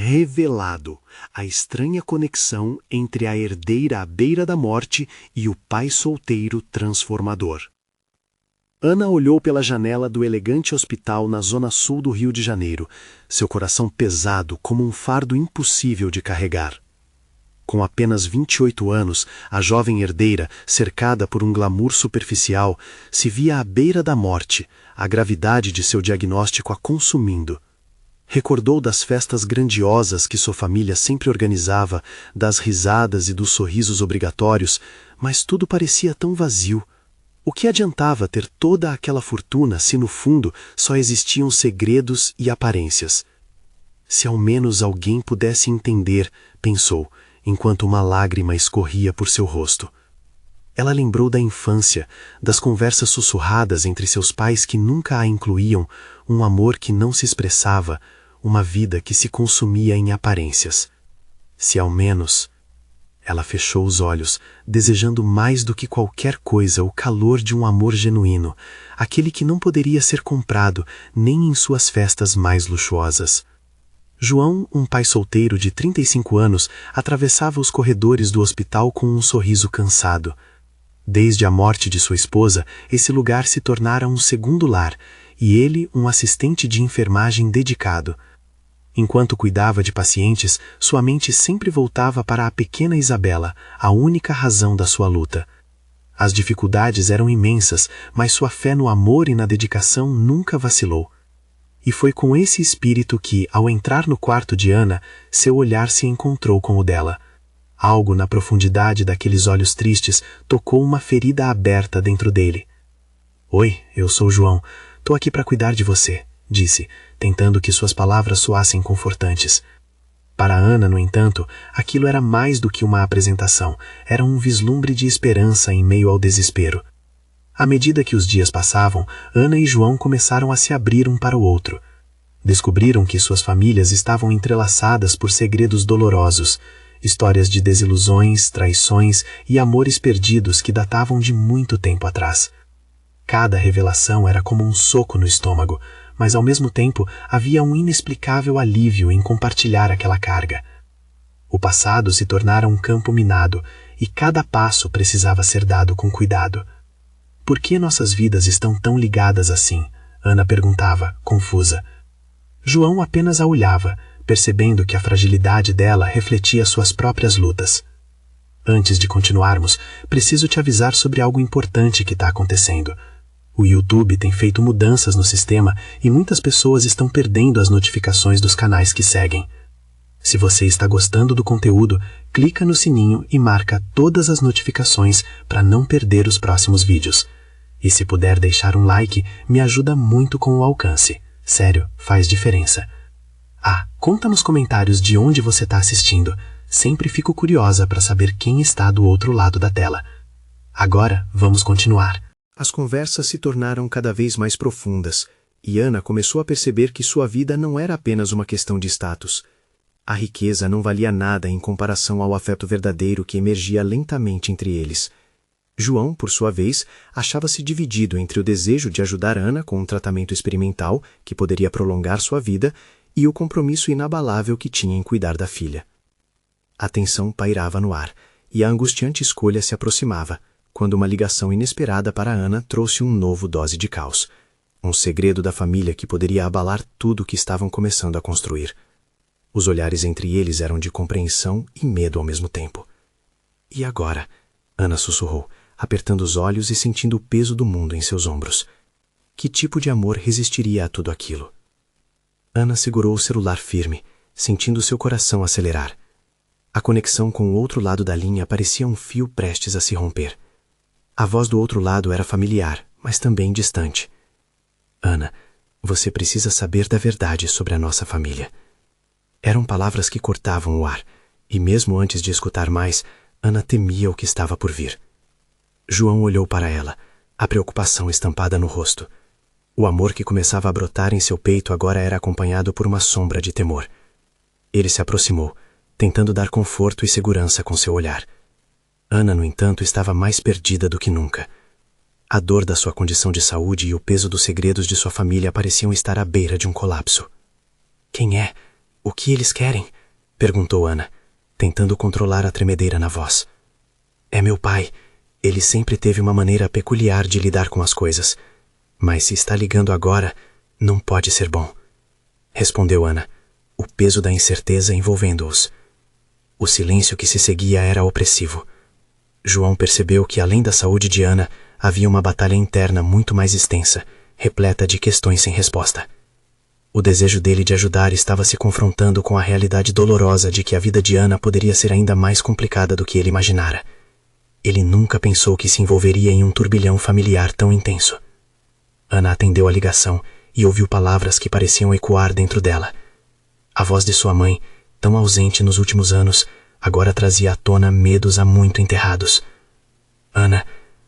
revelado a estranha conexão entre a herdeira à beira da morte e o pai solteiro transformador. Ana olhou pela janela do elegante hospital na zona sul do Rio de Janeiro, seu coração pesado como um fardo impossível de carregar. Com apenas 28 anos, a jovem herdeira, cercada por um glamour superficial, se via à beira da morte, a gravidade de seu diagnóstico a consumindo. Recordou das festas grandiosas que sua família sempre organizava, das risadas e dos sorrisos obrigatórios, mas tudo parecia tão vazio. O que adiantava ter toda aquela fortuna se no fundo só existiam segredos e aparências? Se ao menos alguém pudesse entender, pensou, enquanto uma lágrima escorria por seu rosto. Ela lembrou da infância, das conversas sussurradas entre seus pais que nunca a incluíam, um amor que não se expressava, uma vida que se consumia em aparências. Se ao menos... Ela fechou os olhos, desejando mais do que qualquer coisa o calor de um amor genuíno, aquele que não poderia ser comprado nem em suas festas mais luxuosas. João, um pai solteiro de 35 anos, atravessava os corredores do hospital com um sorriso cansado. Desde a morte de sua esposa, esse lugar se tornara um segundo lar, e ele um assistente de enfermagem dedicado. Enquanto cuidava de pacientes, sua mente sempre voltava para a pequena Isabela, a única razão da sua luta. As dificuldades eram imensas, mas sua fé no amor e na dedicação nunca vacilou. E foi com esse espírito que, ao entrar no quarto de Ana, seu olhar se encontrou com o dela. Algo na profundidade daqueles olhos tristes tocou uma ferida aberta dentro dele. "Oi, eu sou João. Tô aqui para cuidar de você", disse, tentando que suas palavras soassem confortantes. Para Ana, no entanto, aquilo era mais do que uma apresentação, era um vislumbre de esperança em meio ao desespero. À medida que os dias passavam, Ana e João começaram a se abrir um para o outro. Descobriram que suas famílias estavam entrelaçadas por segredos dolorosos, histórias de desilusões, traições e amores perdidos que datavam de muito tempo atrás. Cada revelação era como um soco no estômago, mas ao mesmo tempo havia um inexplicável alívio em compartilhar aquela carga. O passado se tornara um campo minado, e cada passo precisava ser dado com cuidado. "Por que nossas vidas estão tão ligadas assim?" Ana perguntava, confusa. João apenas a olhava, percebendo que a fragilidade dela refletia suas próprias lutas. "Antes de continuarmos, preciso te avisar sobre algo importante que está acontecendo. O YouTube tem feito mudanças no sistema e muitas pessoas estão perdendo as notificações dos canais que seguem. Se você está gostando do conteúdo, clica no sininho e marca todas as notificações para não perder os próximos vídeos. E se puder deixar um like, me ajuda muito com o alcance. Sério, faz diferença. Ah, conta nos comentários de onde você está assistindo. Sempre fico curiosa para saber quem está do outro lado da tela. Agora, vamos continuar." As conversas se tornaram cada vez mais profundas, e Ana começou a perceber que sua vida não era apenas uma questão de status. A riqueza não valia nada em comparação ao afeto verdadeiro que emergia lentamente entre eles. João, por sua vez, achava-se dividido entre o desejo de ajudar Ana com um tratamento experimental que poderia prolongar sua vida e o compromisso inabalável que tinha em cuidar da filha. A tensão pairava no ar, e a angustiante escolha se aproximava, quando uma ligação inesperada para Ana trouxe um novo dose de caos. Um segredo da família que poderia abalar tudo o que estavam começando a construir. Os olhares entre eles eram de compreensão e medo ao mesmo tempo. "E agora?" Ana sussurrou, apertando os olhos e sentindo o peso do mundo em seus ombros. Que tipo de amor resistiria a tudo aquilo? Ana segurou o celular firme, sentindo seu coração acelerar. A conexão com o outro lado da linha parecia um fio prestes a se romper. A voz do outro lado era familiar, mas também distante. "Ana, você precisa saber da verdade sobre a nossa família." Eram palavras que cortavam o ar, e mesmo antes de escutar mais, Ana temia o que estava por vir. João olhou para ela, a preocupação estampada no rosto. O amor que começava a brotar em seu peito agora era acompanhado por uma sombra de temor. Ele se aproximou, tentando dar conforto e segurança com seu olhar. Ana, no entanto, estava mais perdida do que nunca. A dor da sua condição de saúde e o peso dos segredos de sua família pareciam estar à beira de um colapso. "Quem é? O que eles querem?" Perguntou Ana, tentando controlar a tremedeira na voz. É meu pai. Ele sempre teve uma maneira peculiar de lidar com as coisas. Mas se está ligando agora, não pode ser bom. Respondeu Ana, o peso da incerteza envolvendo-os. O silêncio que se seguia era opressivo. João percebeu que, além da saúde de Ana, havia uma batalha interna muito mais extensa, repleta de questões sem resposta. O desejo dele de ajudar estava se confrontando com a realidade dolorosa de que a vida de Ana poderia ser ainda mais complicada do que ele imaginara. Ele nunca pensou que se envolveria em um turbilhão familiar tão intenso. Ana atendeu a ligação e ouviu palavras que pareciam ecoar dentro dela. A voz de sua mãe, tão ausente nos últimos anos, agora trazia à tona medos há muito enterrados. Ana,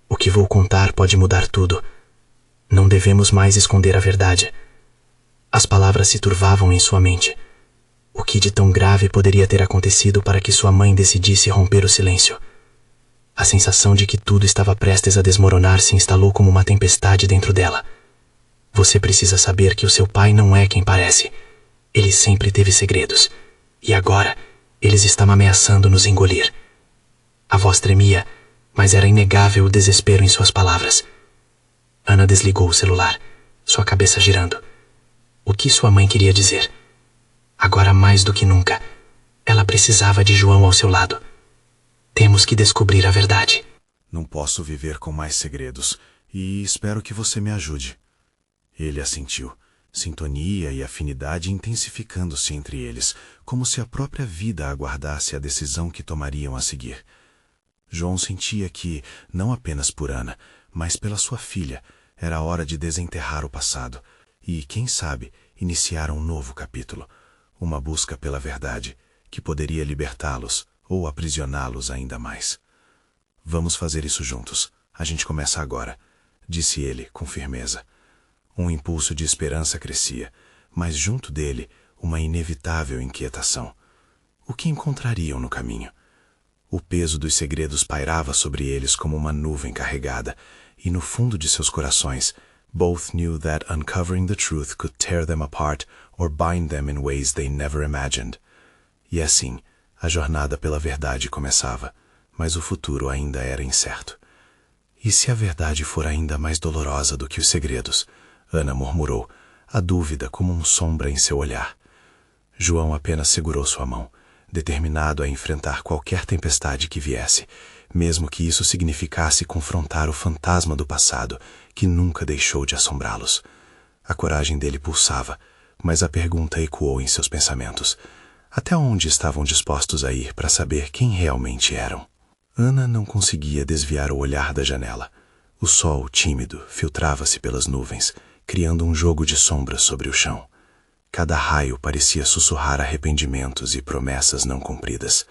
o que vou contar pode mudar tudo. Não devemos mais esconder a verdade. As palavras se turvavam em sua mente. O que de tão grave poderia ter acontecido para que sua mãe decidisse romper o silêncio? A sensação de que tudo estava prestes a desmoronar se instalou como uma tempestade dentro dela. Você precisa saber que o seu pai não é quem parece. Ele sempre teve segredos. E agora, eles estão ameaçando nos engolir. A voz tremia, mas era inegável o desespero em suas palavras. Ana desligou o celular, sua cabeça girando. O que sua mãe queria dizer? Agora mais do que nunca, ela precisava de João ao seu lado. Temos que descobrir a verdade. Não posso viver com mais segredos, e espero que você me ajude. Ele assentiu, sintonia e afinidade intensificando-se entre eles, como se a própria vida aguardasse a decisão que tomariam a seguir. João sentia que, não apenas por Ana, mas pela sua filha, era hora de desenterrar o passado e, quem sabe, iniciar um novo capítulo, uma busca pela verdade, que poderia libertá-los ou aprisioná-los ainda mais. Vamos fazer isso juntos. A gente começa agora, disse ele com firmeza. Um impulso de esperança crescia, mas junto dele uma inevitável inquietação. O que encontrariam no caminho? O peso dos segredos pairava sobre eles como uma nuvem carregada, e no fundo de seus corações, both knew that uncovering the truth could tear them apart or bind them in ways they never imagined. E assim, a jornada pela verdade começava, mas o futuro ainda era incerto. E se a verdade for ainda mais dolorosa do que os segredos? Ana murmurou, a dúvida como uma sombra em seu olhar. João apenas segurou sua mão, determinado a enfrentar qualquer tempestade que viesse, mesmo que isso significasse confrontar o fantasma do passado que nunca deixou de assombrá-los. A coragem dele pulsava, mas a pergunta ecoou em seus pensamentos. Até onde estavam dispostos a ir para saber quem realmente eram? Ana não conseguia desviar o olhar da janela. O sol, tímido, filtrava-se pelas nuvens, criando um jogo de sombras sobre o chão. Cada raio parecia sussurrar arrependimentos e promessas não cumpridas.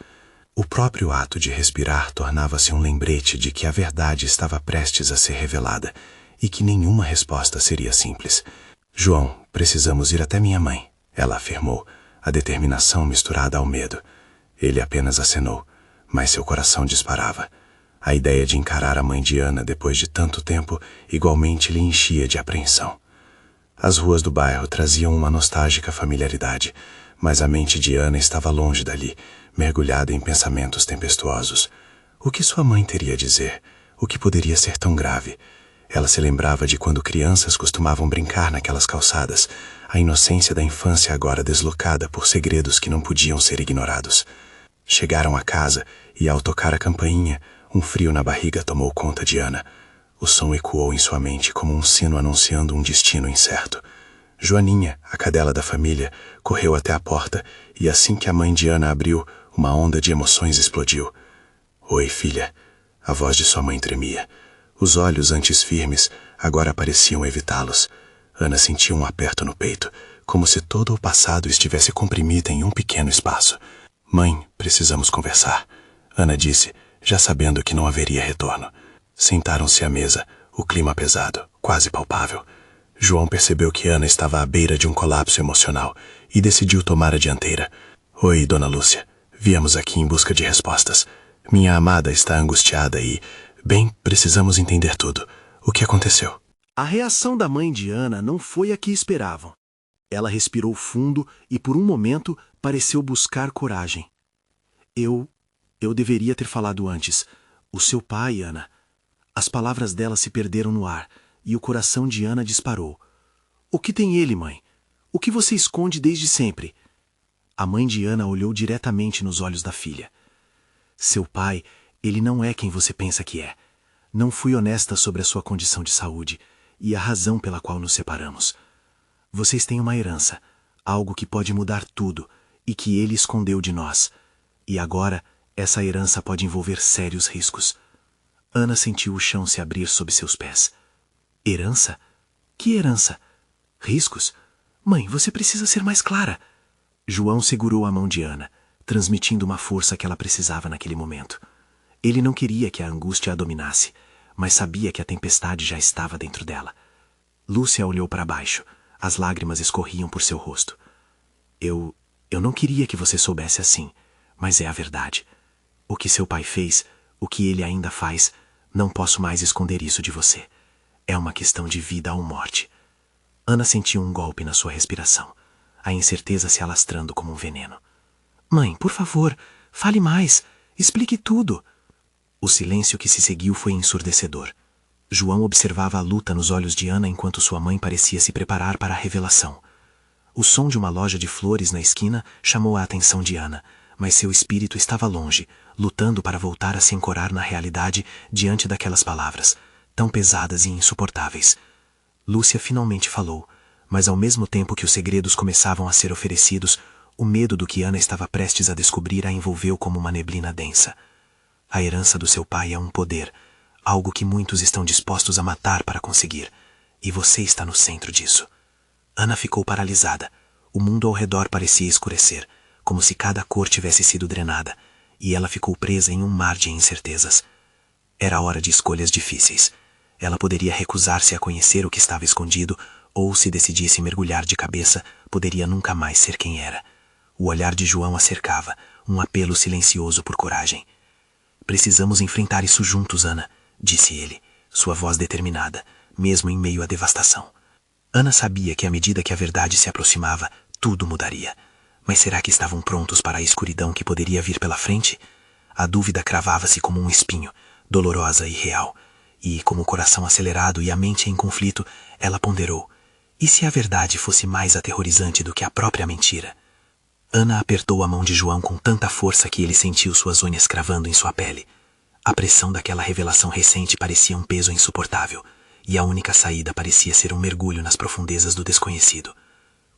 O próprio ato de respirar tornava-se um lembrete de que a verdade estava prestes a ser revelada e que nenhuma resposta seria simples. João, precisamos ir até minha mãe, ela afirmou, a determinação misturada ao medo. Ele apenas acenou, mas seu coração disparava. A ideia de encarar a mãe de Ana depois de tanto tempo igualmente lhe enchia de apreensão. As ruas do bairro traziam uma nostálgica familiaridade, mas a mente de Ana estava longe dali, mergulhada em pensamentos tempestuosos. O que sua mãe teria a dizer? O que poderia ser tão grave? Ela se lembrava de quando crianças costumavam brincar naquelas calçadas, a inocência da infância agora deslocada por segredos que não podiam ser ignorados. Chegaram a casa e, ao tocar a campainha, um frio na barriga tomou conta de Ana. O som ecoou em sua mente como um sino anunciando um destino incerto. Joaninha, a cadela da família, correu até a porta e assim que a mãe de Ana abriu, uma onda de emoções explodiu. Oi, filha. A voz de sua mãe tremia. Os olhos antes firmes agora pareciam evitá-los. Ana sentia um aperto no peito, como se todo o passado estivesse comprimido em um pequeno espaço. Mãe, precisamos conversar, Ana disse, já sabendo que não haveria retorno. Sentaram-se à mesa, o clima pesado, quase palpável. João percebeu que Ana estava à beira de um colapso emocional e decidiu tomar a dianteira. Oi, dona Lúcia. Viemos aqui em busca de respostas. Minha amada está angustiada e... Bem, precisamos entender tudo. O que aconteceu? A reação da mãe de Ana não foi a que esperavam. Ela respirou fundo e, por um momento, pareceu buscar coragem. Eu deveria ter falado antes. O seu pai, Ana. As palavras dela se perderam no ar e o coração de Ana disparou. O que tem ele, mãe? O que você esconde desde sempre? A mãe de Ana olhou diretamente nos olhos da filha. Seu pai, ele não é quem você pensa que é. Não fui honesta sobre a sua condição de saúde e a razão pela qual nos separamos. Vocês têm uma herança, algo que pode mudar tudo e que ele escondeu de nós. E agora, essa herança pode envolver sérios riscos. Ana sentiu o chão se abrir sob seus pés. Herança? Que herança? Riscos? Mãe, você precisa ser mais clara. João segurou a mão de Ana, transmitindo uma força que ela precisava naquele momento. Ele não queria que a angústia a dominasse, mas sabia que a tempestade já estava dentro dela. Lúcia olhou para baixo. As lágrimas escorriam por seu rosto. Eu não queria que você soubesse assim, mas é a verdade. O que seu pai fez, o que ele ainda faz, não posso mais esconder isso de você. É uma questão de vida ou morte. Ana sentiu um golpe na sua respiração, a incerteza se alastrando como um veneno. Mãe, por favor, fale mais. Explique tudo. O silêncio que se seguiu foi ensurdecedor. João observava a luta nos olhos de Ana enquanto sua mãe parecia se preparar para a revelação. O som de uma loja de flores na esquina chamou a atenção de Ana, mas seu espírito estava longe, lutando para voltar a se ancorar na realidade diante daquelas palavras, tão pesadas e insuportáveis. Lúcia finalmente falou, mas ao mesmo tempo que os segredos começavam a ser oferecidos, o medo do que Ana estava prestes a descobrir a envolveu como uma neblina densa. A herança do seu pai é um poder, algo que muitos estão dispostos a matar para conseguir, e você está no centro disso. Ana ficou paralisada. O mundo ao redor parecia escurecer, como se cada cor tivesse sido drenada, e ela ficou presa em um mar de incertezas. Era hora de escolhas difíceis. Ela poderia recusar-se a conhecer o que estava escondido, ou, se decidisse mergulhar de cabeça, poderia nunca mais ser quem era. O olhar de João a cercava, um apelo silencioso por coragem. Precisamos enfrentar isso juntos, Ana, disse ele, sua voz determinada, mesmo em meio à devastação. Ana sabia que à medida que a verdade se aproximava, tudo mudaria. Mas será que estavam prontos para a escuridão que poderia vir pela frente? A dúvida cravava-se como um espinho, dolorosa e real. E, com o coração acelerado e a mente em conflito, ela ponderou. E se a verdade fosse mais aterrorizante do que a própria mentira? Ana apertou a mão de João com tanta força que ele sentiu suas unhas cravando em sua pele. A pressão daquela revelação recente parecia um peso insuportável, e a única saída parecia ser um mergulho nas profundezas do desconhecido.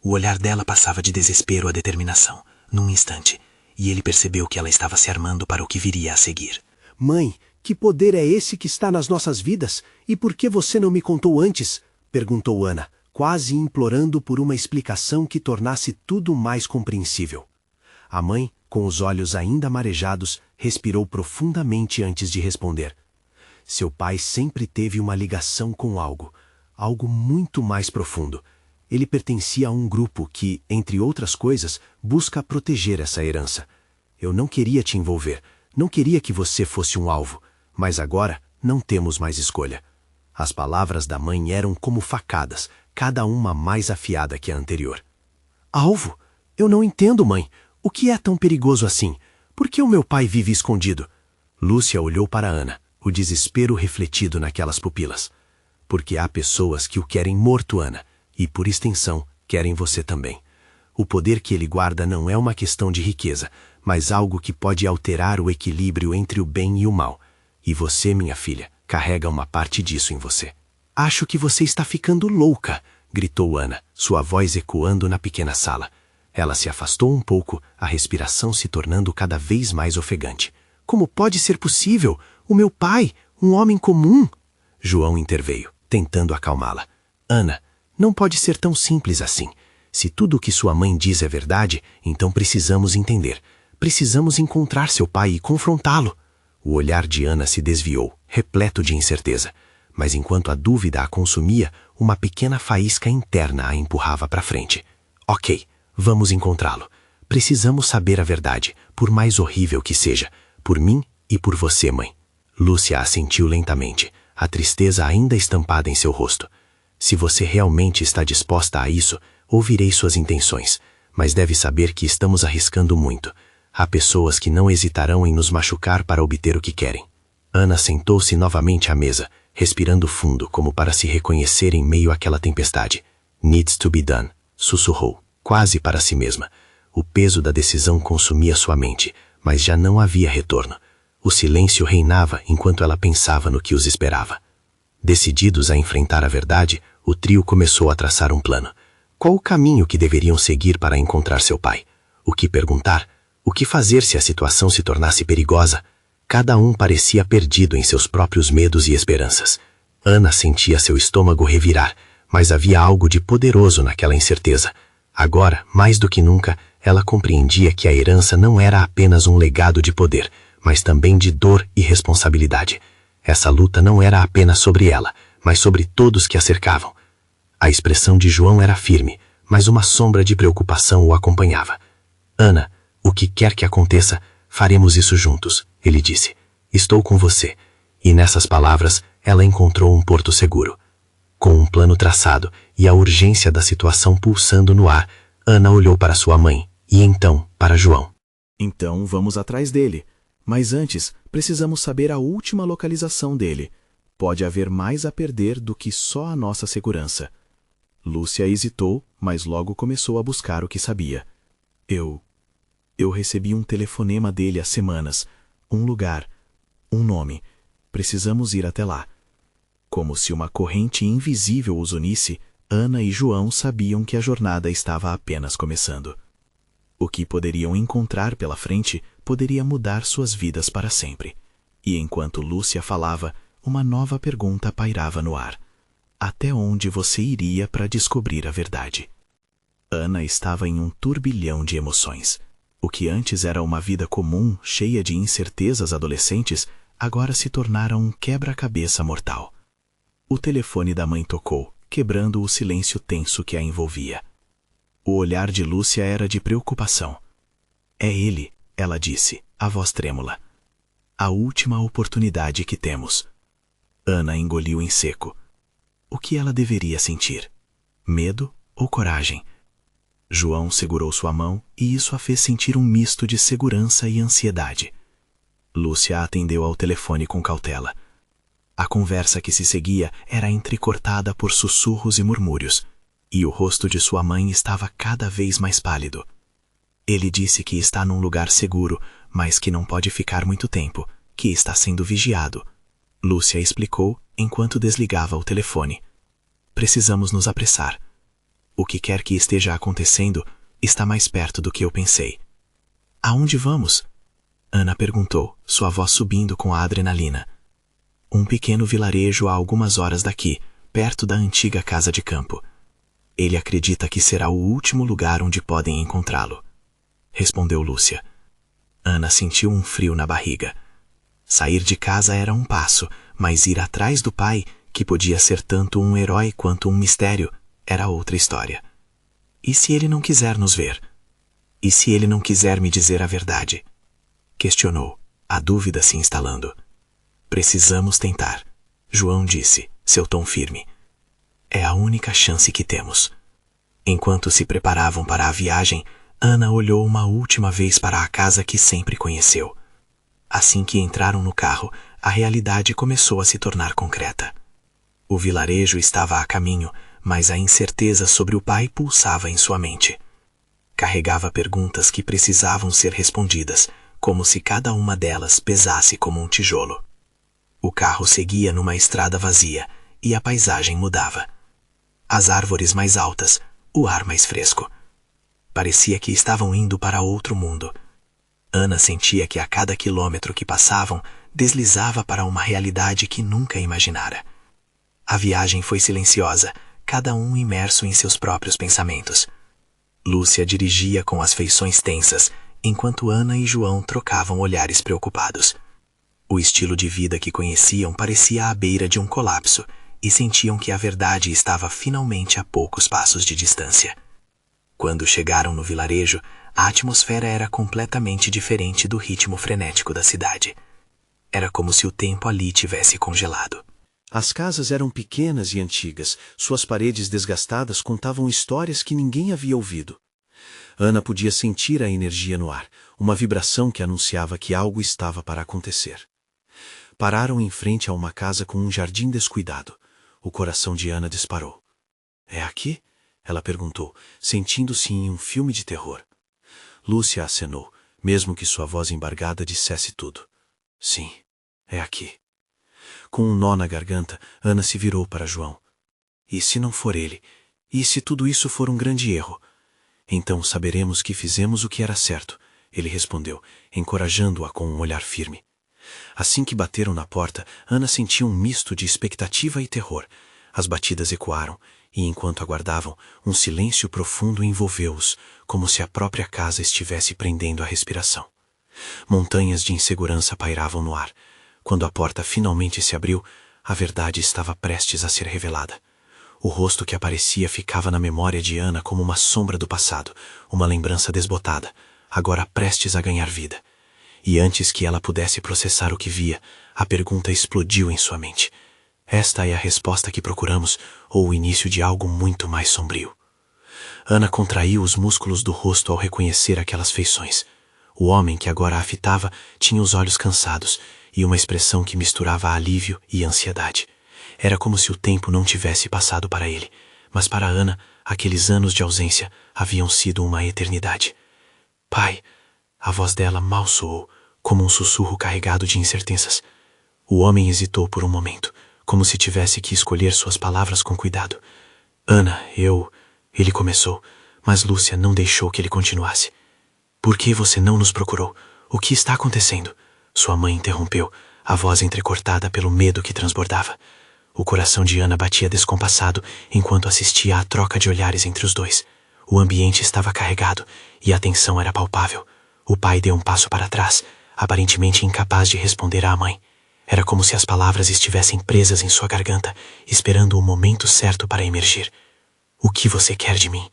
O olhar dela passava de desespero a determinação, num instante, e ele percebeu que ela estava se armando para o que viria a seguir. Mãe, que poder é esse que está nas nossas vidas? E por que você não me contou antes? Perguntou Ana, quase implorando por uma explicação que tornasse tudo mais compreensível. A mãe, com os olhos ainda marejados, respirou profundamente antes de responder. Seu pai sempre teve uma ligação com algo muito mais profundo. Ele pertencia a um grupo que, entre outras coisas, busca proteger essa herança. Eu não queria te envolver, não queria que você fosse um alvo, mas agora não temos mais escolha. As palavras da mãe eram como facadas, cada uma mais afiada que a anterior. Alvo? Eu não entendo, mãe. O que é tão perigoso assim? Por que o meu pai vive escondido? Lúcia olhou para Ana, o desespero refletido naquelas pupilas. Porque há pessoas que o querem morto, Ana, e, por extensão, querem você também. O poder que ele guarda não é uma questão de riqueza, mas algo que pode alterar o equilíbrio entre o bem e o mal. E você, minha filha, carrega uma parte disso em você. Acho que você está ficando louca, gritou Ana, sua voz ecoando na pequena sala. Ela se afastou um pouco, a respiração se tornando cada vez mais ofegante. Como pode ser possível? O meu pai, um homem comum? João interveio, tentando acalmá-la. Ana, não pode ser tão simples assim. Se tudo o que sua mãe diz é verdade, então precisamos entender. Precisamos encontrar seu pai e confrontá-lo. O olhar de Ana se desviou, repleto de incerteza. Mas enquanto a dúvida a consumia, uma pequena faísca interna a empurrava para frente. Ok, vamos encontrá-lo. Precisamos saber a verdade, por mais horrível que seja, por mim e por você, mãe. Lúcia assentiu lentamente, a tristeza ainda estampada em seu rosto. Se você realmente está disposta a isso, ouvirei suas intenções, mas deve saber que estamos arriscando muito. Há pessoas que não hesitarão em nos machucar para obter o que querem. Ana sentou-se novamente à mesa, respirando fundo como para se reconhecer em meio àquela tempestade. Needs to be done, sussurrou, quase para si mesma. O peso da decisão consumia sua mente, mas já não havia retorno. O silêncio reinava enquanto ela pensava no que os esperava. Decididos a enfrentar a verdade, o trio começou a traçar um plano. Qual o caminho que deveriam seguir para encontrar seu pai? O que perguntar? O que fazer se a situação se tornasse perigosa? Cada um parecia perdido em seus próprios medos e esperanças. Ana sentia seu estômago revirar, mas havia algo de poderoso naquela incerteza. Agora, mais do que nunca, ela compreendia que a herança não era apenas um legado de poder, mas também de dor e responsabilidade. Essa luta não era apenas sobre ela, mas sobre todos que a cercavam. A expressão de João era firme, mas uma sombra de preocupação o acompanhava. Ana, o que quer que aconteça, faremos isso juntos, ele disse. Estou com você. E nessas palavras, ela encontrou um porto seguro. Com um plano traçado e a urgência da situação pulsando no ar, Ana olhou para sua mãe e então para João. Então vamos atrás dele. Mas antes, precisamos saber a última localização dele. Pode haver mais a perder do que só a nossa segurança. Lúcia hesitou, mas logo começou a buscar o que sabia. Eu recebi um telefonema dele há semanas. Um lugar. Um nome. Precisamos ir até lá. Como se uma corrente invisível os unisse, Ana e João sabiam que a jornada estava apenas começando. O que poderiam encontrar pela frente poderia mudar suas vidas para sempre. E enquanto Lúcia falava, uma nova pergunta pairava no ar. Até onde você iria para descobrir a verdade? Ana estava em um turbilhão de emoções. O que antes era uma vida comum, cheia de incertezas adolescentes, agora se tornara um quebra-cabeça mortal. O telefone da mãe tocou, quebrando o silêncio tenso que a envolvia. O olhar de Lúcia era de preocupação. É ele, ela disse, a voz trêmula. A última oportunidade que temos. Ana engoliu em seco. O que ela deveria sentir? Medo ou coragem? João segurou sua mão e isso a fez sentir um misto de segurança e ansiedade. Lúcia atendeu ao telefone com cautela. A conversa que se seguia era entrecortada por sussurros e murmúrios, e o rosto de sua mãe estava cada vez mais pálido. Ele disse que está num lugar seguro, mas que não pode ficar muito tempo, que está sendo vigiado. Lúcia explicou enquanto desligava o telefone. Precisamos nos apressar. O que quer que esteja acontecendo está mais perto do que eu pensei. Aonde vamos? Ana perguntou, sua voz subindo com a adrenalina. Um pequeno vilarejo a algumas horas daqui, perto da antiga casa de campo. Ele acredita que será o último lugar onde podem encontrá-lo. Respondeu Lúcia. Ana sentiu um frio na barriga. Sair de casa era um passo, mas ir atrás do pai, que podia ser tanto um herói quanto um mistério, era outra história. E se ele não quiser nos ver? E se ele não quiser me dizer a verdade? Questionou, a dúvida se instalando. Precisamos tentar, João disse, seu tom firme. É a única chance que temos. Enquanto se preparavam para a viagem, Ana olhou uma última vez para a casa que sempre conheceu. Assim que entraram no carro, a realidade começou a se tornar concreta. O vilarejo estava a caminho, mas a incerteza sobre o pai pulsava em sua mente. Carregava perguntas que precisavam ser respondidas, como se cada uma delas pesasse como um tijolo. O carro seguia numa estrada vazia, e a paisagem mudava. As árvores mais altas, o ar mais fresco. Parecia que estavam indo para outro mundo. Ana sentia que a cada quilômetro que passavam, deslizava para uma realidade que nunca imaginara. A viagem foi silenciosa, cada um imerso em seus próprios pensamentos. Lúcia dirigia com as feições tensas, enquanto Ana e João trocavam olhares preocupados. O estilo de vida que conheciam parecia à beira de um colapso, e sentiam que a verdade estava finalmente a poucos passos de distância. Quando chegaram no vilarejo, a atmosfera era completamente diferente do ritmo frenético da cidade. Era como se o tempo ali tivesse congelado. As casas eram pequenas e antigas, suas paredes desgastadas contavam histórias que ninguém havia ouvido. Ana podia sentir a energia no ar, uma vibração que anunciava que algo estava para acontecer. Pararam em frente a uma casa com um jardim descuidado. O coração de Ana disparou. É aqui? Ela perguntou, sentindo-se em um filme de terror. Lúcia acenou, mesmo que sua voz embargada dissesse tudo. Sim, é aqui. Com um nó na garganta, Ana se virou para João. E se não for ele? E se tudo isso for um grande erro? Então saberemos que fizemos o que era certo, ele respondeu, encorajando-a com um olhar firme. Assim que bateram na porta, Ana sentiu um misto de expectativa e terror. As batidas ecoaram, e enquanto aguardavam, um silêncio profundo envolveu-os, como se a própria casa estivesse prendendo a respiração. Montanhas de insegurança pairavam no ar. Quando a porta finalmente se abriu, a verdade estava prestes a ser revelada. O rosto que aparecia ficava na memória de Ana como uma sombra do passado, uma lembrança desbotada, agora prestes a ganhar vida. E antes que ela pudesse processar o que via, a pergunta explodiu em sua mente. Esta é a resposta que procuramos, ou o início de algo muito mais sombrio? Ana contraiu os músculos do rosto ao reconhecer aquelas feições. O homem que agora a fitava tinha os olhos cansados e uma expressão que misturava alívio e ansiedade. Era como se o tempo não tivesse passado para ele, mas para Ana, aqueles anos de ausência haviam sido uma eternidade. Pai, a voz dela mal soou, como um sussurro carregado de incertezas. O homem hesitou por um momento, como se tivesse que escolher suas palavras com cuidado. Ana, Ele começou, mas Lúcia não deixou que ele continuasse. Por que você não nos procurou? O que está acontecendo? Sua mãe interrompeu, a voz entrecortada pelo medo que transbordava. O coração de Ana batia descompassado enquanto assistia à troca de olhares entre os dois. O ambiente estava carregado e a tensão era palpável. O pai deu um passo para trás, aparentemente incapaz de responder à mãe. Era como se as palavras estivessem presas em sua garganta, esperando o momento certo para emergir. O que você quer de mim?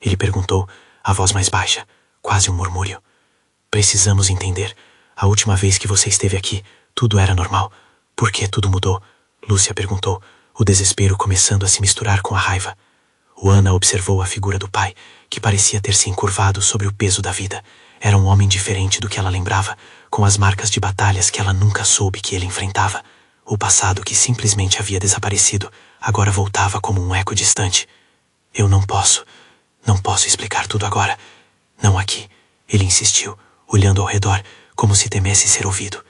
Ele perguntou, a voz mais baixa, quase um murmúrio. Precisamos entender. A última vez que você esteve aqui, tudo era normal. Por que tudo mudou? Lúcia perguntou, o desespero começando a se misturar com a raiva. Ana observou a figura do pai, que parecia ter se encurvado sobre o peso da vida. Era um homem diferente do que ela lembrava, com as marcas de batalhas que ela nunca soube que ele enfrentava. O passado que simplesmente havia desaparecido, agora voltava como um eco distante. Eu não posso explicar tudo agora. Não aqui, ele insistiu, olhando ao redor, como se temesse ser ouvido.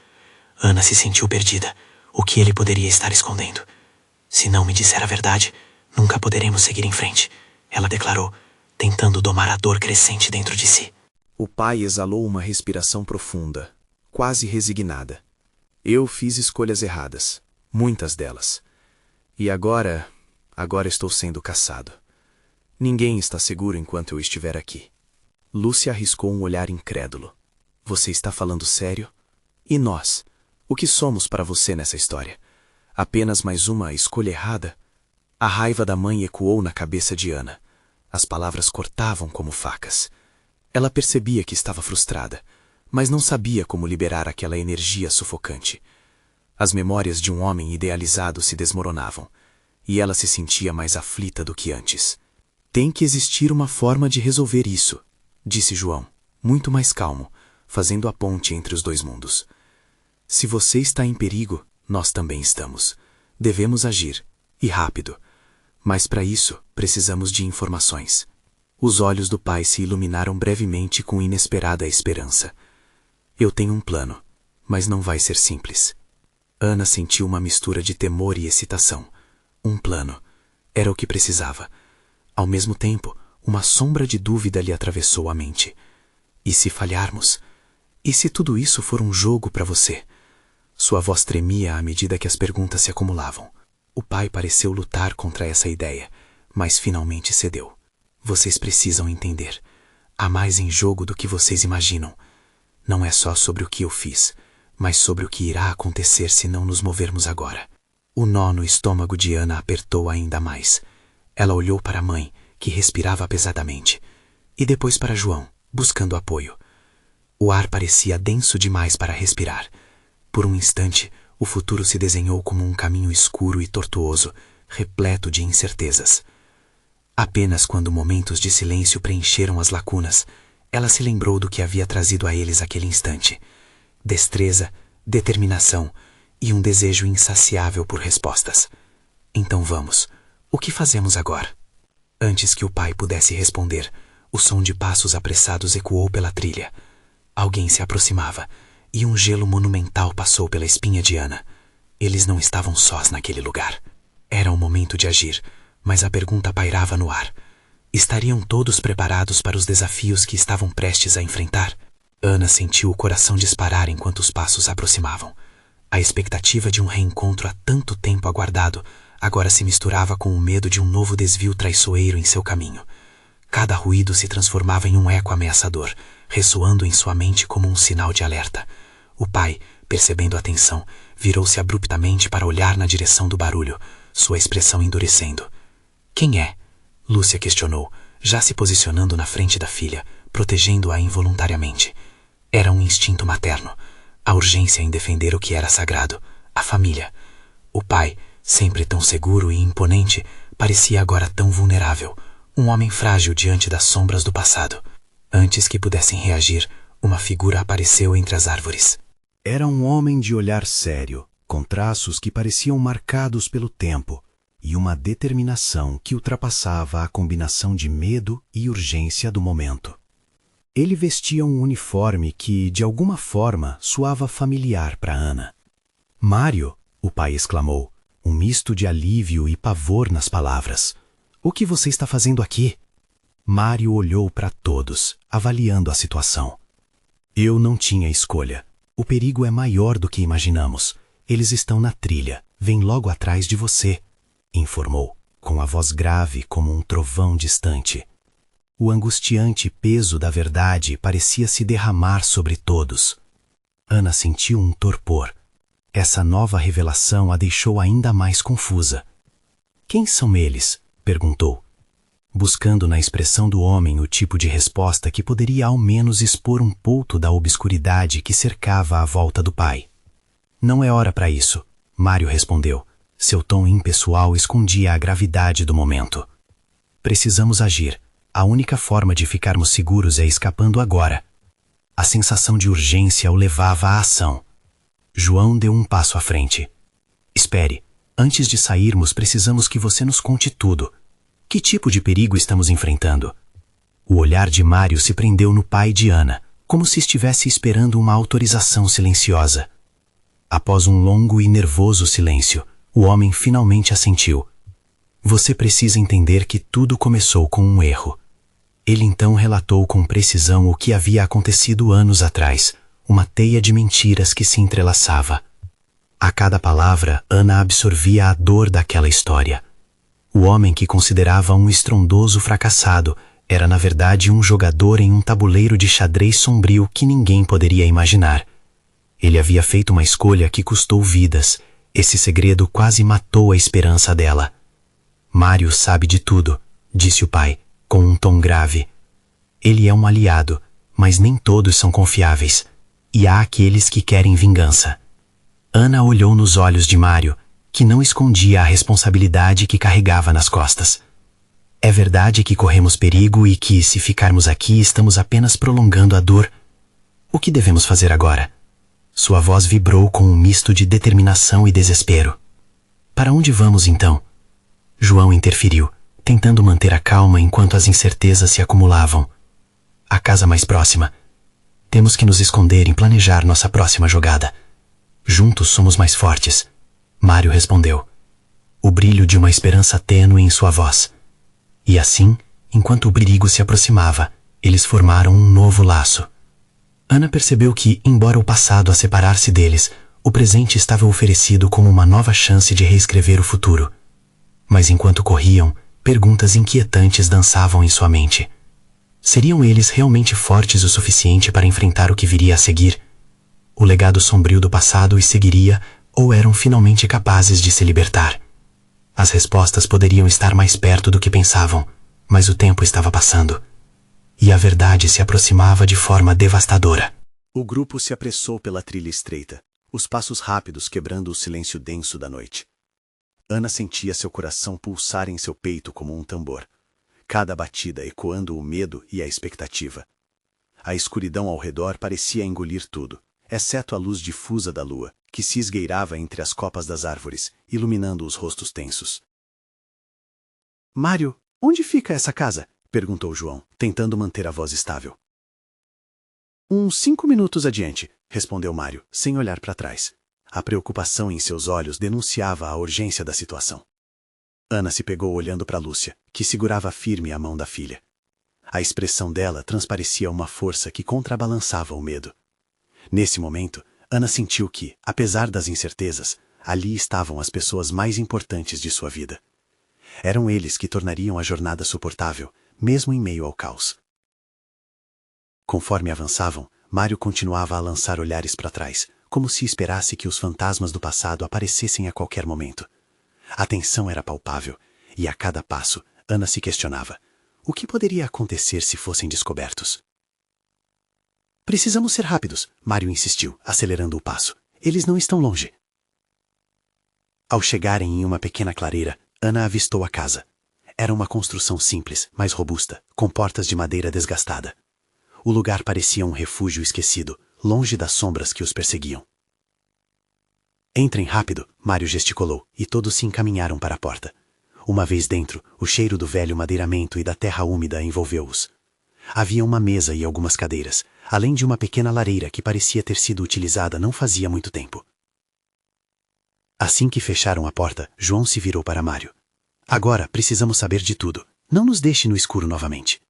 Ana se sentiu perdida. O que ele poderia estar escondendo? Se não me disser a verdade, nunca poderemos seguir em frente, ela declarou, tentando domar a dor crescente dentro de si. O pai exalou uma respiração profunda, quase resignada. Eu fiz escolhas erradas, muitas delas. E agora estou sendo caçado. Ninguém está seguro enquanto eu estiver aqui. Lúcia arriscou um olhar incrédulo. Você está falando sério? E nós? O que somos para você nessa história? Apenas mais uma escolha errada? A raiva da mãe ecoou na cabeça de Ana. As palavras cortavam como facas. Ela percebia que estava frustrada, mas não sabia como liberar aquela energia sufocante. As memórias de um homem idealizado se desmoronavam, e ela se sentia mais aflita do que antes. Tem que existir uma forma de resolver isso, disse João, muito mais calmo, fazendo a ponte entre os dois mundos. Se você está em perigo, nós também estamos. Devemos agir, e rápido. Mas para isso, precisamos de informações. Os olhos do pai se iluminaram brevemente com inesperada esperança. Eu tenho um plano, mas não vai ser simples. Ana sentiu uma mistura de temor e excitação. Um plano. Era o que precisava. Ao mesmo tempo, uma sombra de dúvida lhe atravessou a mente. E se falharmos? E se tudo isso for um jogo para você? Sua voz tremia à medida que as perguntas se acumulavam. O pai pareceu lutar contra essa ideia, mas finalmente cedeu. Vocês precisam entender. Há mais em jogo do que vocês imaginam. Não é só sobre o que eu fiz, mas sobre o que irá acontecer se não nos movermos agora. O nó no estômago de Ana apertou ainda mais. Ela olhou para a mãe, que respirava pesadamente, e depois para João, buscando apoio. O ar parecia denso demais para respirar. Por um instante, O futuro se desenhou como um caminho escuro e tortuoso, repleto de incertezas. Apenas quando momentos de silêncio preencheram as lacunas, ela se lembrou do que havia trazido a eles aquele instante: destreza, determinação e um desejo insaciável por respostas. Então vamos. O que fazemos agora? Antes que o pai pudesse responder, o som de passos apressados ecoou pela trilha. Alguém se aproximava, e um gelo monumental passou pela espinha de Ana. Eles não estavam sós naquele lugar. Era o momento de agir, mas a pergunta pairava no ar. Estariam todos preparados para os desafios que estavam prestes a enfrentar? Ana sentiu o coração disparar enquanto os passos se aproximavam. A expectativa de um reencontro há tanto tempo aguardado agora se misturava com o medo de um novo desvio traiçoeiro em seu caminho. Cada ruído se transformava em um eco ameaçador, ressoando em sua mente como um sinal de alerta. O pai, percebendo a tensão, virou-se abruptamente para olhar na direção do barulho, sua expressão endurecendo. Quem é? Lúcia questionou, já se posicionando na frente da filha, protegendo-a involuntariamente. Era um instinto materno, a urgência em defender o que era sagrado, a família. O pai, sempre tão seguro e imponente, parecia agora tão vulnerável, um homem frágil diante das sombras do passado. Antes que pudessem reagir, uma figura apareceu entre as árvores. Era um homem de olhar sério, com traços que pareciam marcados pelo tempo, e uma determinação que ultrapassava a combinação de medo e urgência do momento. Ele vestia um uniforme que, de alguma forma, soava familiar para Ana. Mário, o pai exclamou, um misto de alívio e pavor nas palavras. O que você está fazendo aqui? Mário olhou para todos, avaliando a situação. Eu não tinha escolha. O perigo é maior do que imaginamos. Eles estão na trilha, vêm logo atrás de você, informou, com a voz grave como um trovão distante. O angustiante peso da verdade parecia se derramar sobre todos. Ana sentiu um torpor. Essa nova revelação a deixou ainda mais confusa. Quem são eles? Perguntou, buscando na expressão do homem o tipo de resposta que poderia ao menos expor um pouco da obscuridade que cercava a volta do pai. Não é hora para isso, Mário respondeu. Seu tom impessoal escondia a gravidade do momento. Precisamos agir. A única forma de ficarmos seguros é escapando agora. A sensação de urgência o levava à ação. João deu um passo à frente. Espere, antes de sairmos precisamos que você nos conte tudo. Que tipo de perigo estamos enfrentando? O olhar de Mário se prendeu no pai de Ana, como se estivesse esperando uma autorização silenciosa. Após um longo e nervoso silêncio, o homem finalmente assentiu. Você precisa entender que tudo começou com um erro. Ele então relatou com precisão o que havia acontecido anos atrás, uma teia de mentiras que se entrelaçava. A cada palavra, Ana absorvia a dor daquela história. O homem que considerava um estrondoso fracassado era na verdade um jogador em um tabuleiro de xadrez sombrio que ninguém poderia imaginar. Ele havia feito uma escolha que custou vidas. Esse segredo quase matou a esperança dela. Mário sabe de tudo, disse o pai, com um tom grave. Ele é um aliado, mas nem todos são confiáveis. E há aqueles que querem vingança. Ana olhou nos olhos de Mário, que não escondia a responsabilidade que carregava nas costas. É verdade que corremos perigo e que, se ficarmos aqui, estamos apenas prolongando a dor. O que devemos fazer agora? Sua voz vibrou com um misto de determinação e desespero. Para onde vamos, então? João interferiu, tentando manter a calma enquanto as incertezas se acumulavam. A casa mais próxima. Temos que nos esconder e planejar nossa próxima jogada. Juntos somos mais fortes. Mário respondeu, o brilho de uma esperança tênue em sua voz. E assim, enquanto o perigo se aproximava, eles formaram um novo laço. Ana percebeu que, embora o passado a separar-se deles, o presente estava oferecido como uma nova chance de reescrever o futuro. Mas enquanto corriam, perguntas inquietantes dançavam em sua mente. Seriam eles realmente fortes o suficiente para enfrentar o que viria a seguir? O legado sombrio do passado os seguiria, ou eram finalmente capazes de se libertar? As respostas poderiam estar mais perto do que pensavam, mas o tempo estava passando. E a verdade se aproximava de forma devastadora. O grupo se apressou pela trilha estreita. os passos rápidos quebrando o silêncio denso da noite. Ana sentia seu coração pulsar em seu peito como um tambor, cada batida ecoando o medo e a expectativa. A escuridão ao redor parecia engolir tudo, exceto a luz difusa da lua, que se esgueirava entre as copas das árvores, iluminando os rostos tensos. Mário, onde fica essa casa? Perguntou João, tentando manter a voz estável. Uns 5 minutos adiante, respondeu Mário, sem olhar para trás. A preocupação em seus olhos denunciava a urgência da situação. Ana se pegou olhando para Lúcia, que segurava firme a mão da filha. A expressão dela transparecia uma força que contrabalançava o medo. Nesse momento, Ana sentiu que, apesar das incertezas, ali estavam as pessoas mais importantes de sua vida. Eram eles que tornariam a jornada suportável, mesmo em meio ao caos. Conforme avançavam, Mário continuava a lançar olhares para trás, como se esperasse que os fantasmas do passado aparecessem a qualquer momento. A tensão era palpável, e a cada passo, Ana se questionava: o que poderia acontecer se fossem descobertos? Precisamos ser rápidos, Mário insistiu, acelerando o passo. Eles não estão longe. Ao chegarem em uma pequena clareira, Ana avistou a casa. Era uma construção simples, mas robusta, com portas de madeira desgastada. O lugar parecia um refúgio esquecido, longe das sombras que os perseguiam. Entrem rápido, Mário gesticulou, e todos se encaminharam para a porta. Uma vez dentro, o cheiro do velho madeiramento e da terra úmida envolveu-os. Havia uma mesa e algumas cadeiras, além de uma pequena lareira que parecia ter sido utilizada não fazia muito tempo. Assim que fecharam a porta, João se virou para Mário. Agora precisamos saber de tudo. Não nos deixe no escuro novamente.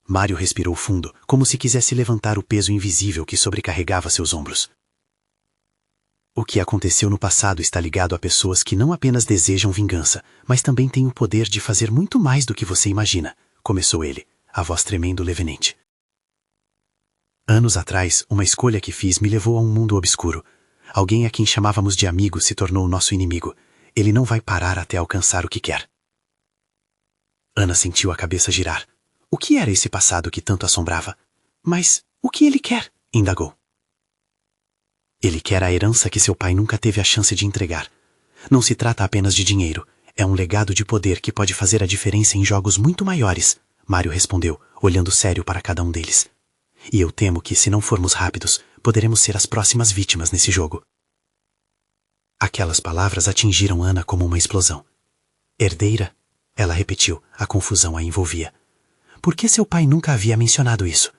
Mário respirou fundo, como se quisesse levantar o peso invisível que sobrecarregava seus ombros. O que aconteceu no passado está ligado a pessoas que não apenas desejam vingança, mas também têm o poder de fazer muito mais do que você imagina, começou ele, a voz tremendo levemente. Anos atrás, uma escolha que fiz me levou a um mundo obscuro. Alguém a quem chamávamos de amigo se tornou nosso inimigo. Ele não vai parar até alcançar o que quer. Ana sentiu a cabeça girar. O que era esse passado que tanto assombrava? Mas o que ele quer? Indagou. Ele quer a herança que seu pai nunca teve a chance de entregar. Não se trata apenas de dinheiro. É um legado de poder que pode fazer a diferença em jogos muito maiores, Mário respondeu, olhando sério para cada um deles. E eu temo que, se não formos rápidos, poderemos ser as próximas vítimas nesse jogo. Aquelas palavras atingiram Ana como uma explosão. Herdeira? Ela repetiu, a confusão a envolvia. Por que seu pai nunca havia mencionado isso?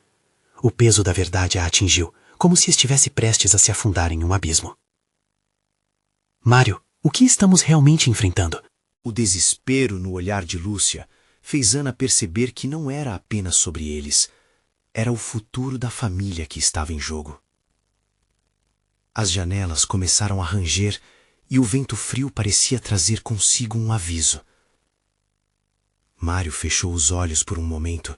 O peso da verdade a atingiu, como se estivesse prestes a se afundar em um abismo. Mário, o que estamos realmente enfrentando? O desespero no olhar de Lúcia fez Ana perceber que não era apenas sobre eles. Era o futuro da família que estava em jogo. As janelas começaram a ranger e o vento frio parecia trazer consigo um aviso. Mário fechou os olhos por um momento,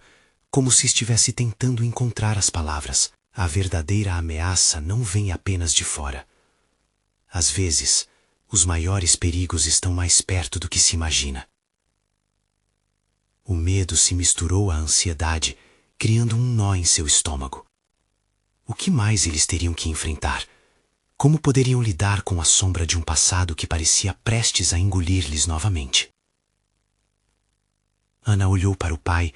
como se estivesse tentando encontrar as palavras. A verdadeira ameaça não vem apenas de fora. Às vezes, os maiores perigos estão mais perto do que se imagina. O medo se misturou à ansiedade, criando um nó em seu estômago. O que mais eles teriam que enfrentar? Como poderiam lidar com a sombra de um passado que parecia prestes a engolir-lhes novamente? Ana olhou para o pai,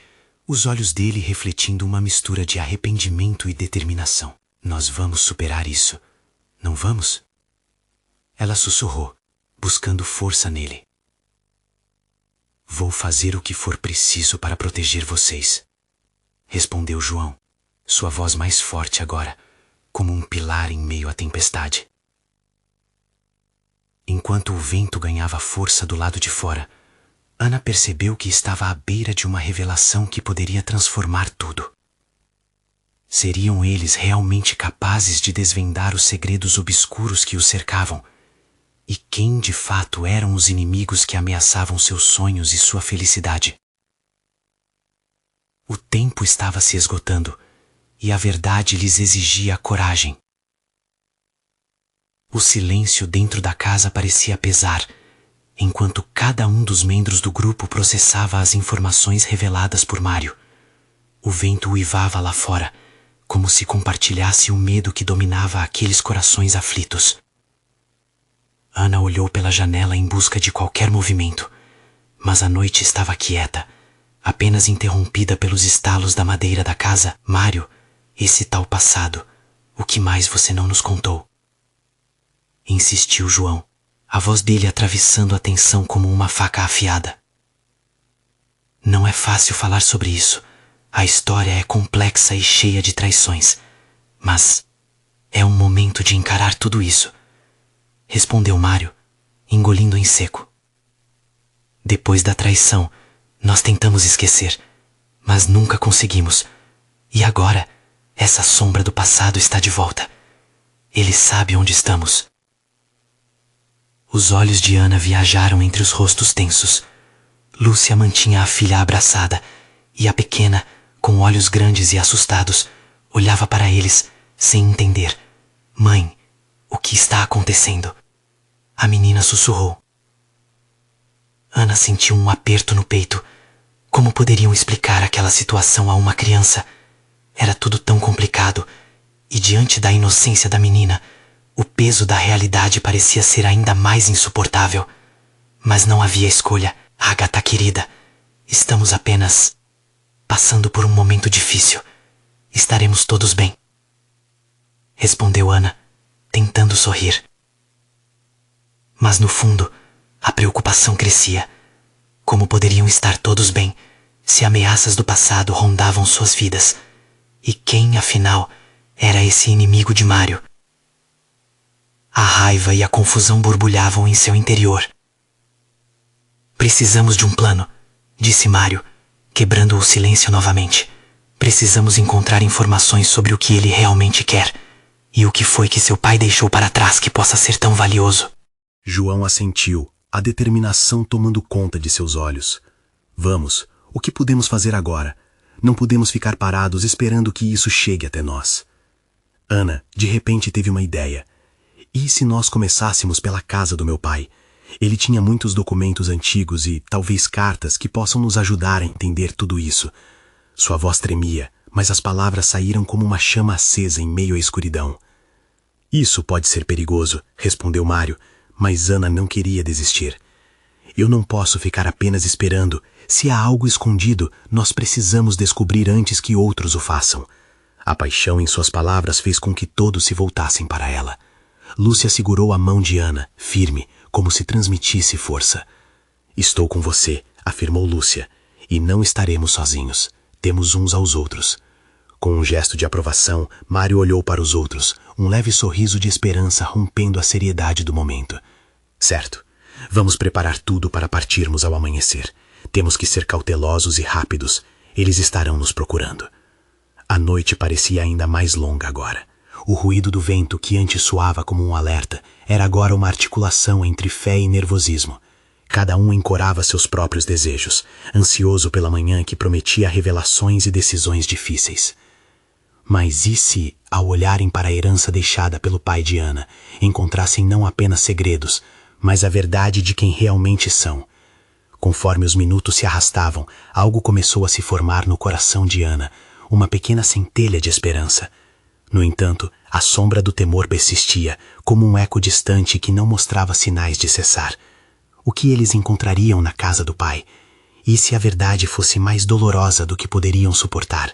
os olhos dele refletindo uma mistura de arrependimento e determinação. Nós vamos superar isso, não vamos? Ela sussurrou, buscando força nele. Vou fazer o que for preciso para proteger vocês, respondeu João, sua voz mais forte agora, como um pilar em meio à tempestade. Enquanto o vento ganhava força do lado de fora, Ana percebeu que estava à beira de uma revelação que poderia transformar tudo. Seriam eles realmente capazes de desvendar os segredos obscuros que os cercavam? E quem de fato eram os inimigos que ameaçavam seus sonhos e sua felicidade? O tempo estava se esgotando, e a verdade lhes exigia coragem. O silêncio dentro da casa parecia pesar, enquanto cada um dos membros do grupo processava as informações reveladas por Mário. O vento uivava lá fora, como se compartilhasse o medo que dominava aqueles corações aflitos. Ana olhou pela janela em busca de qualquer movimento, mas a noite estava quieta, apenas interrompida pelos estalos da madeira da casa. Mário, esse tal passado, o que mais você não nos contou? Insistiu João, a voz dele atravessando a tensão como uma faca afiada. Não é fácil falar sobre isso. A história é complexa e cheia de traições. Mas é um momento de encarar tudo isso, respondeu Mário, engolindo em seco. Depois da traição, nós tentamos esquecer, mas nunca conseguimos. E agora, essa sombra do passado está de volta. Ele sabe onde estamos. Os olhos de Ana viajaram entre os rostos tensos. Lúcia mantinha a filha abraçada, e a pequena, com olhos grandes e assustados, olhava para eles, sem entender. Mãe, o que está acontecendo? A menina sussurrou. Ana sentiu um aperto no peito. Como poderiam explicar aquela situação a uma criança? Era tudo tão complicado, e diante da inocência da menina, o peso da realidade parecia ser ainda mais insuportável. Mas não havia escolha. Agatha querida, estamos apenas passando por um momento difícil. Estaremos todos bem, respondeu Ana, tentando sorrir. Mas no fundo, a preocupação crescia. Como poderiam estar todos bem se ameaças do passado rondavam suas vidas? E quem, afinal, era esse inimigo de Mário? A raiva e a confusão borbulhavam em seu interior. Precisamos de um plano, disse Mário, quebrando o silêncio novamente. Precisamos encontrar informações sobre o que ele realmente quer e o que foi que seu pai deixou para trás que possa ser tão valioso. João assentiu, a determinação tomando conta de seus olhos. Vamos, o que podemos fazer agora? Não podemos ficar parados esperando que isso chegue até nós. Ana, de repente, teve uma ideia. E se nós começássemos pela casa do meu pai? Ele tinha muitos documentos antigos e talvez cartas que possam nos ajudar a entender tudo isso. Sua voz tremia, mas as palavras saíram como uma chama acesa em meio à escuridão. Isso pode ser perigoso, respondeu Mário, mas Ana não queria desistir. Eu não posso ficar apenas esperando. Se há algo escondido, nós precisamos descobrir antes que outros o façam. A paixão em suas palavras fez com que todos se voltassem para ela. Lúcia segurou a mão de Ana, firme, como se transmitisse força. Estou com você, afirmou Lúcia, e não estaremos sozinhos. Temos uns aos outros. Com um gesto de aprovação, Mário olhou para os outros, um leve sorriso de esperança rompendo a seriedade do momento. Certo. Vamos preparar tudo para partirmos ao amanhecer. Temos que ser cautelosos e rápidos. Eles estarão nos procurando. A noite parecia ainda mais longa agora. O ruído do vento, que antes soava como um alerta, era agora uma articulação entre fé e nervosismo. Cada um encorava seus próprios desejos, ansioso pela manhã que prometia revelações e decisões difíceis. Mas e se, ao olharem para a herança deixada pelo pai de Ana, encontrassem não apenas segredos, mas a verdade de quem realmente são? Conforme os minutos se arrastavam, algo começou a se formar no coração de Ana, uma pequena centelha de esperança. No entanto, a sombra do temor persistia, como um eco distante que não mostrava sinais de cessar. O que eles encontrariam na casa do pai? E se a verdade fosse mais dolorosa do que poderiam suportar?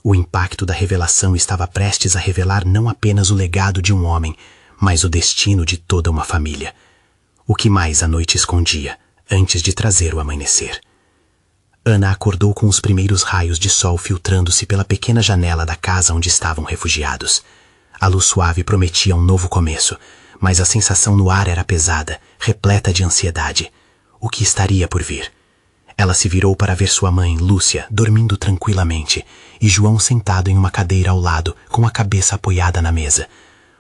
O impacto da revelação estava prestes a revelar não apenas o legado de um homem, mas o destino de toda uma família. O que mais a noite escondia, antes de trazer o amanhecer? Ana acordou com os primeiros raios de sol filtrando-se pela pequena janela da casa onde estavam refugiados. A luz suave prometia um novo começo, mas a sensação no ar era pesada, repleta de ansiedade. O que estaria por vir? Ela se virou para ver sua mãe, Lúcia, dormindo tranquilamente, e João sentado em uma cadeira ao lado, com a cabeça apoiada na mesa.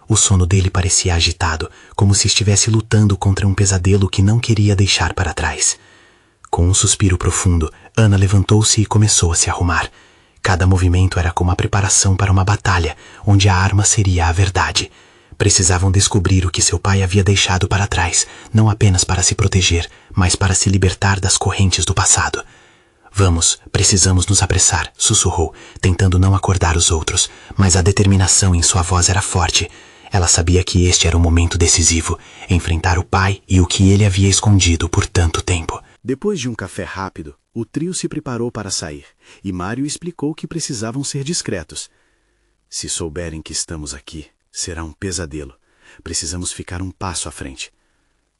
O sono dele parecia agitado, como se estivesse lutando contra um pesadelo que não queria deixar para trás. Com um suspiro profundo, Ana levantou-se e começou a se arrumar. Cada movimento era como a preparação para uma batalha, onde a arma seria a verdade. Precisavam descobrir o que seu pai havia deixado para trás, não apenas para se proteger, mas para se libertar das correntes do passado. Vamos, precisamos nos apressar, sussurrou, tentando não acordar os outros, mas a determinação em sua voz era forte. Ela sabia que este era o momento decisivo, enfrentar o pai e o que ele havia escondido por tanto tempo. Depois de um café rápido, o trio se preparou para sair, e Mário explicou que precisavam ser discretos. Se souberem que estamos aqui, será um pesadelo. Precisamos ficar um passo à frente.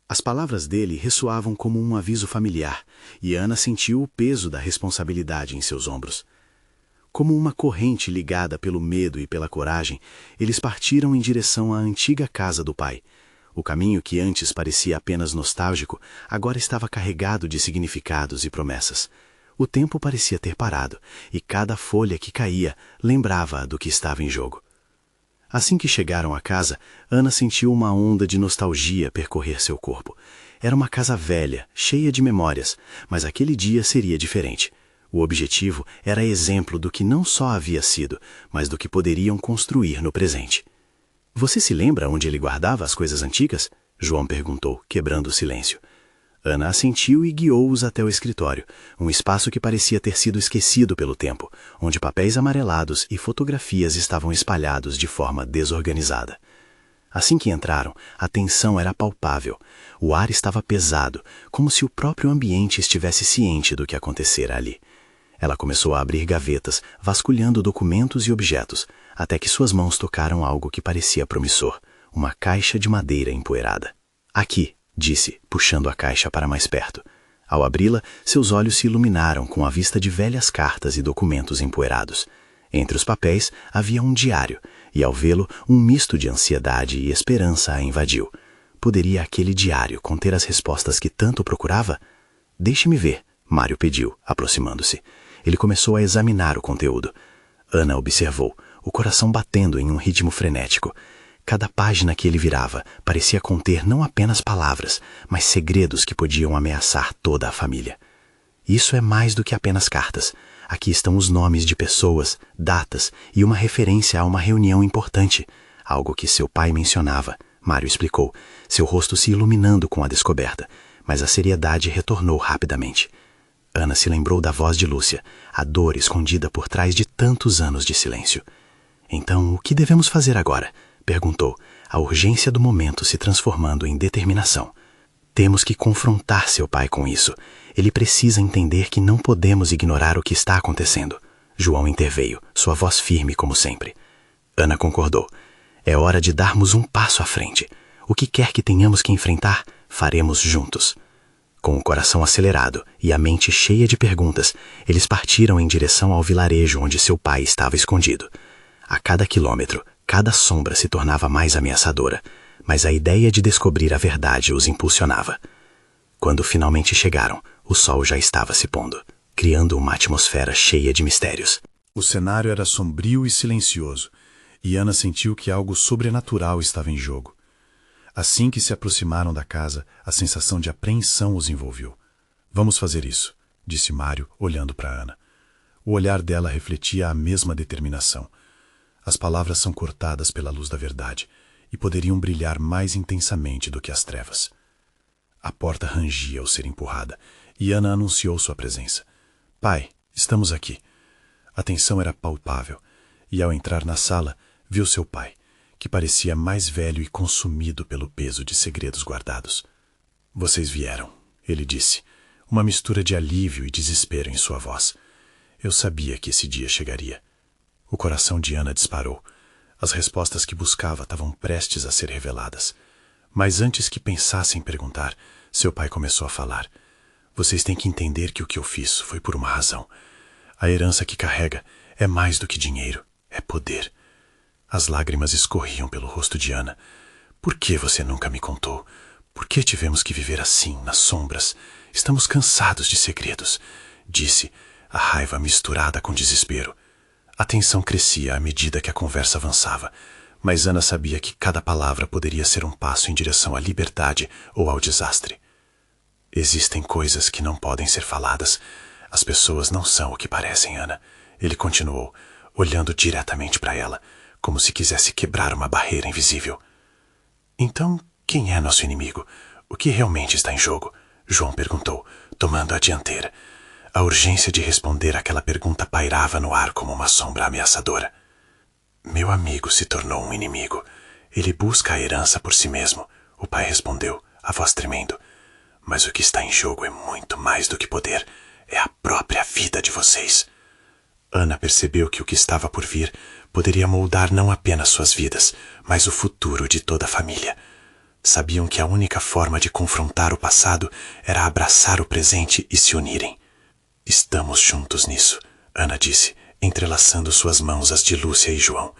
As palavras dele ressoavam como um aviso familiar, e Ana sentiu o peso da responsabilidade em seus ombros. Como uma corrente ligada pelo medo e pela coragem, eles partiram em direção à antiga casa do pai. O caminho que antes parecia apenas nostálgico, agora estava carregado de significados e promessas. O tempo parecia ter parado, e cada folha que caía lembrava do que estava em jogo. Assim que chegaram à casa, Ana sentiu uma onda de nostalgia percorrer seu corpo. Era uma casa velha, cheia de memórias, mas aquele dia seria diferente. O objetivo era exemplo do que não só havia sido, mas do que poderiam construir no presente. Você se lembra onde ele guardava as coisas antigas? João perguntou, quebrando o silêncio. Ana assentiu e guiou-os até o escritório, um espaço que parecia ter sido esquecido pelo tempo, onde papéis amarelados e fotografias estavam espalhados de forma desorganizada. Assim que entraram, a tensão era palpável. O ar estava pesado, como se o próprio ambiente estivesse ciente do que acontecera ali. Ela começou a abrir gavetas, vasculhando documentos e objetos, até que suas mãos tocaram algo que parecia promissor, uma caixa de madeira empoeirada. Aqui, disse, puxando a caixa para mais perto. Ao abri-la, seus olhos se iluminaram com a vista de velhas cartas e documentos empoeirados. Entre os papéis havia um diário, e ao vê-lo, um misto de ansiedade e esperança a invadiu. Poderia aquele diário conter as respostas que tanto procurava? Deixe-me ver, Mário pediu, aproximando-se. Ele começou a examinar o conteúdo. Ana observou, o coração batendo em um ritmo frenético. Cada página que ele virava parecia conter não apenas palavras, mas segredos que podiam ameaçar toda a família. Isso é mais do que apenas cartas. Aqui estão os nomes de pessoas, datas e uma referência a uma reunião importante, algo que seu pai mencionava. Mário explicou, seu rosto se iluminando com a descoberta, mas a seriedade retornou rapidamente. Ana se lembrou da voz de Lúcia, a dor escondida por trás de tantos anos de silêncio. Então, o que devemos fazer agora? Perguntou, a urgência do momento se transformando em determinação. Temos que confrontar seu pai com isso. Ele precisa entender que não podemos ignorar o que está acontecendo. João interveio, sua voz firme como sempre. Ana concordou. É hora de darmos um passo à frente. O que quer que tenhamos que enfrentar, faremos juntos. Com o coração acelerado e a mente cheia de perguntas, eles partiram em direção ao vilarejo onde seu pai estava escondido. A cada quilômetro, cada sombra se tornava mais ameaçadora, mas a ideia de descobrir a verdade os impulsionava. Quando finalmente chegaram, o sol já estava se pondo, criando uma atmosfera cheia de mistérios. O cenário era sombrio e silencioso, e Ana sentiu que algo sobrenatural estava em jogo. Assim que se aproximaram da casa, a sensação de apreensão os envolveu. Vamos fazer isso, disse Mário, olhando para Ana. O olhar dela refletia a mesma determinação. As palavras são cortadas pela luz da verdade e poderiam brilhar mais intensamente do que as trevas. A porta rangia ao ser empurrada e Ana anunciou sua presença. Pai, estamos aqui. A tensão era palpável e, ao entrar na sala, viu seu pai, que parecia mais velho e consumido pelo peso de segredos guardados. Vocês vieram, ele disse, uma mistura de alívio e desespero em sua voz. Eu sabia que esse dia chegaria. O coração de Ana disparou. As respostas que buscava estavam prestes a ser reveladas. Mas antes que pensasse em perguntar, seu pai começou a falar. Vocês têm que entender que o que eu fiz foi por uma razão. A herança que carrega é mais do que dinheiro, é poder. As lágrimas escorriam pelo rosto de Ana. Por que você nunca me contou? Por que tivemos que viver assim, nas sombras? Estamos cansados de segredos, disse, a raiva misturada com desespero. A tensão crescia à medida que a conversa avançava, mas Ana sabia que cada palavra poderia ser um passo em direção à liberdade ou ao desastre. Existem coisas que não podem ser faladas. As pessoas não são o que parecem, Ana. Ele continuou, olhando diretamente para ela, como se quisesse quebrar uma barreira invisível. Então, quem é nosso inimigo? O que realmente está em jogo? João perguntou, tomando a dianteira. A urgência de responder àquela pergunta pairava no ar como uma sombra ameaçadora. Meu amigo se tornou um inimigo. Ele busca a herança por si mesmo, o pai respondeu, a voz tremendo. Mas o que está em jogo é muito mais do que poder. É a própria vida de vocês. Ana percebeu que o que estava por vir poderia moldar não apenas suas vidas, mas o futuro de toda a família. Sabiam que a única forma de confrontar o passado era abraçar o presente e se unirem. Estamos juntos nisso, Ana disse, entrelaçando suas mãos às de Lúcia e João.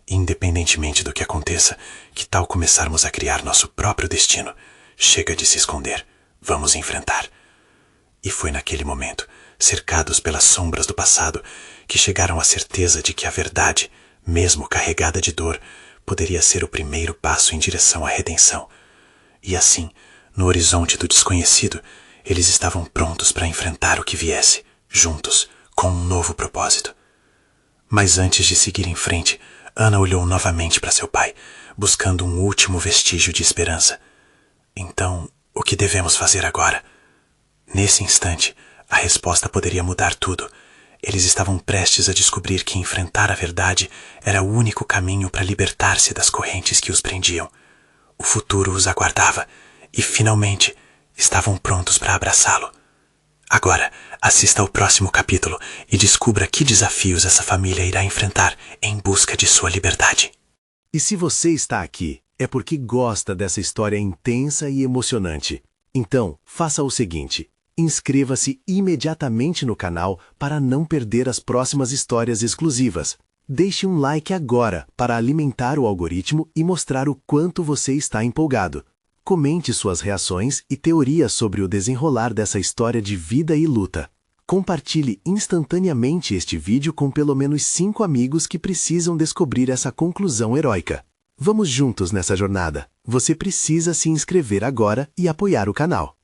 Independentemente do que aconteça, que tal começarmos a criar nosso próprio destino? Chega de se esconder. Vamos enfrentar. E foi naquele momento, cercados pelas sombras do passado, que chegaram à certeza de que a verdade, mesmo carregada de dor, poderia ser o primeiro passo em direção à redenção. E assim, no horizonte do desconhecido, eles estavam prontos para enfrentar o que viesse, juntos, com um novo propósito. Mas antes de seguir em frente, Ana olhou novamente para seu pai, buscando um último vestígio de esperança. Então, o que devemos fazer agora? Nesse instante, a resposta poderia mudar tudo. Eles estavam prestes a descobrir que enfrentar a verdade era o único caminho para libertar-se das correntes que os prendiam. O futuro os aguardava e, finalmente, estavam prontos para abraçá-lo. Agora, assista ao próximo capítulo e descubra que desafios essa família irá enfrentar em busca de sua liberdade. E se você está aqui, é porque gosta dessa história intensa e emocionante. Então, faça o seguinte: inscreva-se imediatamente no canal para não perder as próximas histórias exclusivas. Deixe um like agora para alimentar o algoritmo e mostrar o quanto você está empolgado. Comente suas reações e teorias sobre o desenrolar dessa história de vida e luta. Compartilhe instantaneamente este vídeo com pelo menos 5 amigos que precisam descobrir essa conclusão heróica. Vamos juntos nessa jornada. Você precisa se inscrever agora e apoiar o canal.